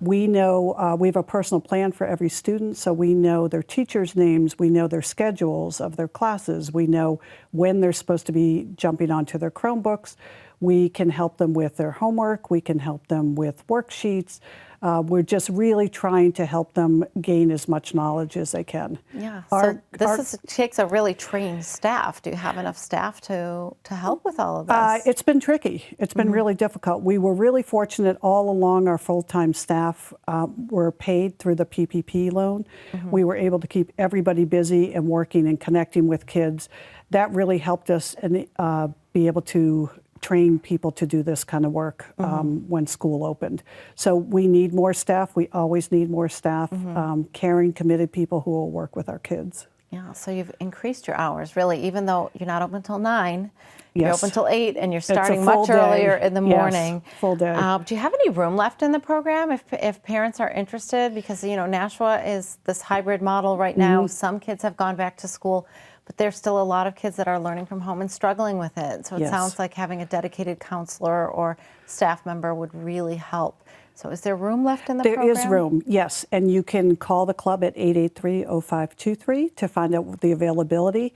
We know we have a personal plan for every student, so we know their teachers' names, we know their schedules of their classes, we know when they're supposed to be jumping onto their Chromebooks. We can help them with their homework, we can help them with worksheets. We're just really trying to help them gain as much knowledge as they can. Yeah. Our- so our- this takes a really trained staff. Do you have enough staff to help with all of this? It's been tricky. It's been really difficult. We were really fortunate all along. Our full-time staff were paid through the PPP loan. We were able to keep everybody busy and working and connecting with kids. That really helped us and be able to train people to do this kind of work when school opened. So we need more staff. We always need more staff, caring, committed people who will work with our kids. Yeah, so you've increased your hours, really, even though you're not open till 9. You're Yes. open till 8, and you're a starting full much day. earlier in the Yes, morning. full day. Do you have any room left in the program if parents are interested? Because, you know, Nashua is this hybrid model right now. Some kids have gone back to school, but there's still a lot of kids that are learning from home and struggling with it. So it Yes. sounds like having a dedicated counselor or staff member would really help So is there room left in the There program? is room, yes, and you can call the club at 883-0523 to find out the availability.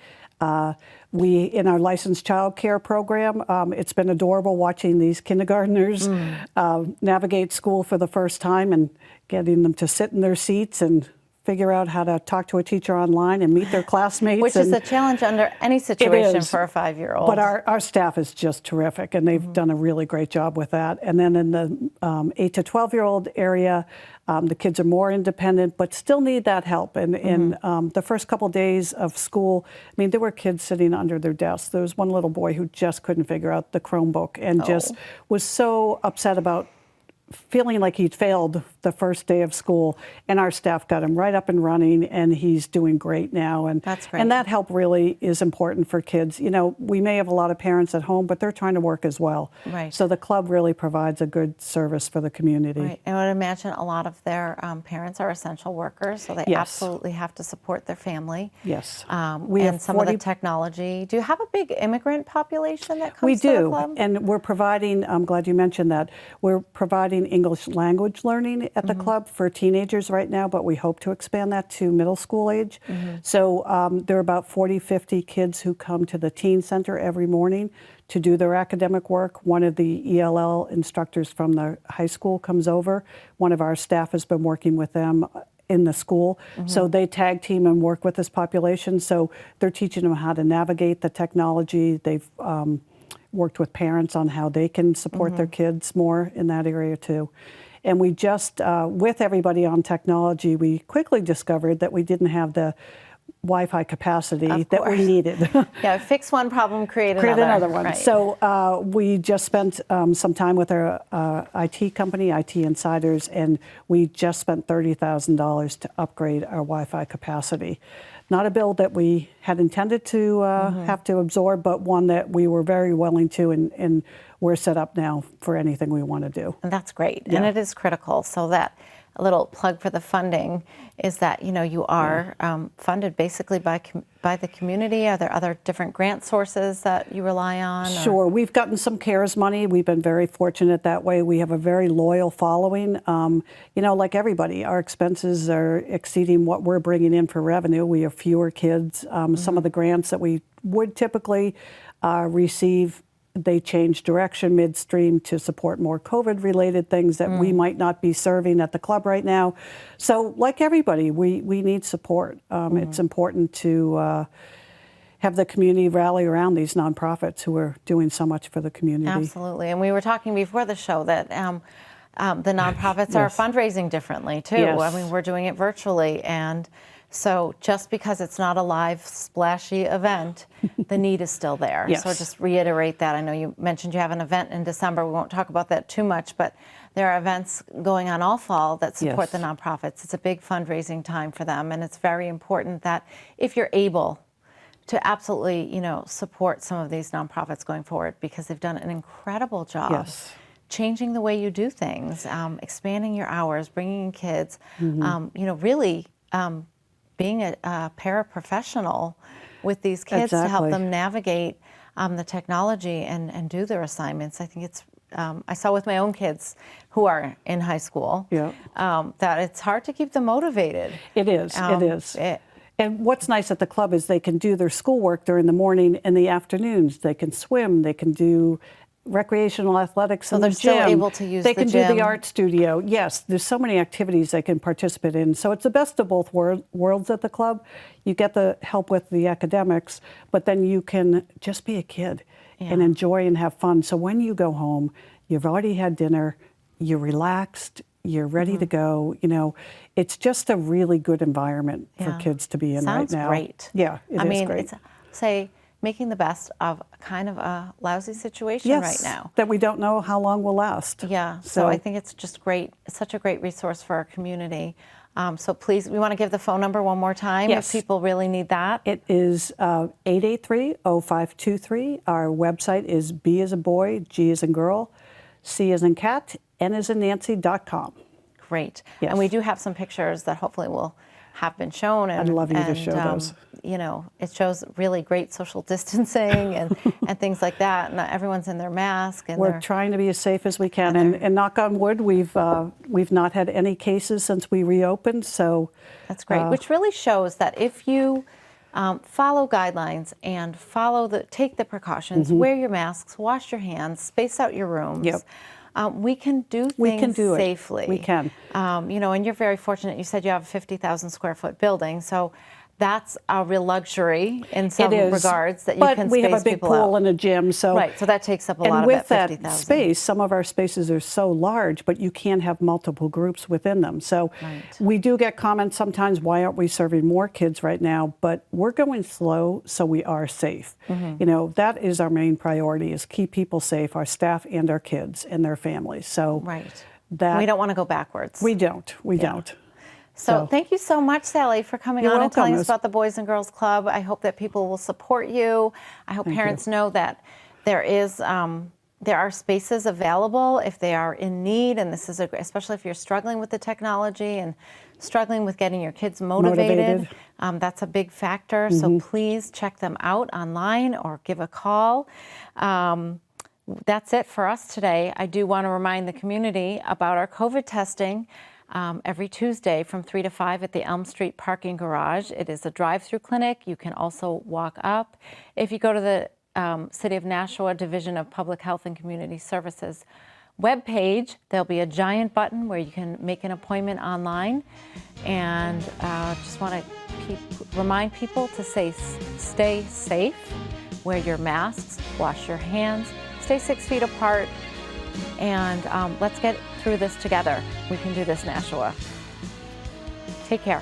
We, in our licensed child care program, it's been adorable watching these kindergartners navigate school for the first time and getting them to sit in their seats and figure out how to talk to a teacher online and meet their classmates. Which is a challenge under any situation is, for a 5-year-old. But our staff is just terrific, and they've done a really great job with that. And then in the 8 to 12-year-old area, the kids are more independent, but still need that help. And in the first couple days of school, I mean, there were kids sitting under their desks. There was one little boy who just couldn't figure out the Chromebook and just was so upset about feeling like he'd failed the first day of school, and our staff got him right up and running, and he's doing great now. And that's great. And that help really is important for kids. You know, we may have a lot of parents at home, but they're trying to work as well. Right. So the club really provides a good service for the community. Right. And I would imagine a lot of their parents are essential workers, so they Yes. absolutely have to support their family. Yes. We and some of the technology. Do you have a big immigrant population that comes We to the do, club? and we're providing, I'm glad you mentioned that, we're providing English language learning at the club for teenagers right now, but we hope to expand that to middle school age. So there are about 40, 50 kids who come to the teen center every morning to do their academic work. One of the ELL instructors from the high school comes over. One of our staff has been working with them in the school. So they tag team and work with this population. So they're teaching them how to navigate the technology. They've worked with parents on how they can support their kids more in that area too. And we just, with everybody on technology, we quickly discovered that we didn't have the Wi-Fi capacity that we needed. Yeah, fix one problem, create another one. Right. So we just spent some time with our IT company, IT Insiders, and we just spent $30,000 to upgrade our Wi-Fi capacity. Not a bill that we had intended to have to absorb, but one that we were very willing to, and we're set up now for anything we want to do. And that's great, Yeah. and it is critical. So that a little plug for the funding is that you are funded basically by the community. Are there other different grant sources that you rely on? Sure, we've gotten some CARES money. We've been very fortunate that way. We have a very loyal following. Like everybody, our expenses are exceeding what we're bringing in for revenue. We have fewer kids. Some of the grants that we would typically receive, they change direction midstream to support more COVID-related things that we might not be serving at the club right now. So like everybody, we need support. It's important to have the community rally around these nonprofits who are doing so much for the community. Absolutely. And we were talking before the show that the nonprofits are fundraising differently too. Yes. I mean, we're doing it virtually, and so just because it's not a live, splashy event, the need is still there. Yes. So just reiterate that. I know you mentioned you have an event in December. We won't talk about that too much, but there are events going on all fall that support the nonprofits. It's a big fundraising time for them, and it's very important that if you're able to absolutely, support some of these nonprofits going forward, because they've done an incredible job changing the way you do things, expanding your hours, bringing in kids, really being a paraprofessional with these kids to help them navigate the technology and do their assignments. I think it's, I saw with my own kids who are in high school that it's hard to keep them motivated. It is, it is. And what's nice at the club is they can do their schoolwork during the morning and the afternoons. They can swim, they can do recreational athletics in the gym. So they're still able to use the gym. They can do the art studio. Yes, there's so many activities they can participate in. So it's the best of both worlds at the club. You get the help with the academics, but then you can just be a kid and enjoy and have fun. So when you go home, you've already had dinner, you're relaxed, you're ready to go. It's just a really good environment for kids to be in right now. Sounds great. Yeah, it is great. It's, say, making the best of kind of a lousy situation right now. That we don't know how long will last. Yeah, so I think it's just great. It's such a great resource for our community. So please, we want to give the phone number one more time if people really need that. It is 883-0523. Our website is B as in boy, G as in girl, C as in cat, N as in Nancy.com. Great. Yes. And we do have some pictures that hopefully will have been shown. And, I'd love you to show those. You know, it shows really great social distancing and things like that. And everyone's in their mask. And We're trying to be as safe as we can. And knock on wood, we've not had any cases since we reopened. So that's great, which really shows that if you follow guidelines and take the precautions, wear your masks, wash your hands, space out your rooms. Yep. We can do things safely. We can. You know, and you're very fortunate. You said you have a 50,000 square foot building, so that's a real luxury in some regards that you can space people out. But we have a big pool and a gym, so right. So that takes up a lot of that 50,000. And with that space, some of our spaces are so large, but you can't have multiple groups within them. So we do get comments sometimes, why aren't we serving more kids right now? But we're going slow, so we are safe. You know, that is our main priority: is keep people safe, our staff and our kids and their families. So that we don't want to go backwards. We don't. We don't. So thank you so much, Sally, for coming on and telling us welcome. about the Boys and Girls Club. I hope that people will support you. I hope parents know that there are spaces available if they are in need, and this is especially if you're struggling with the technology and struggling with getting your kids motivated. That's a big factor. So please check them out online or give a call. That's it for us today. I do want to remind the community about our COVID testing. Every Tuesday from 3 to 5 at the Elm Street parking garage. It is a drive-through clinic. You can also walk up. If you go to the City of Nashua Division of Public Health and Community Services webpage, there'll be a giant button where you can make an appointment online. And just want to remind people to stay safe, wear your masks, wash your hands, stay 6 feet apart, and let's get through this together. We can do this, Nashua. Take care.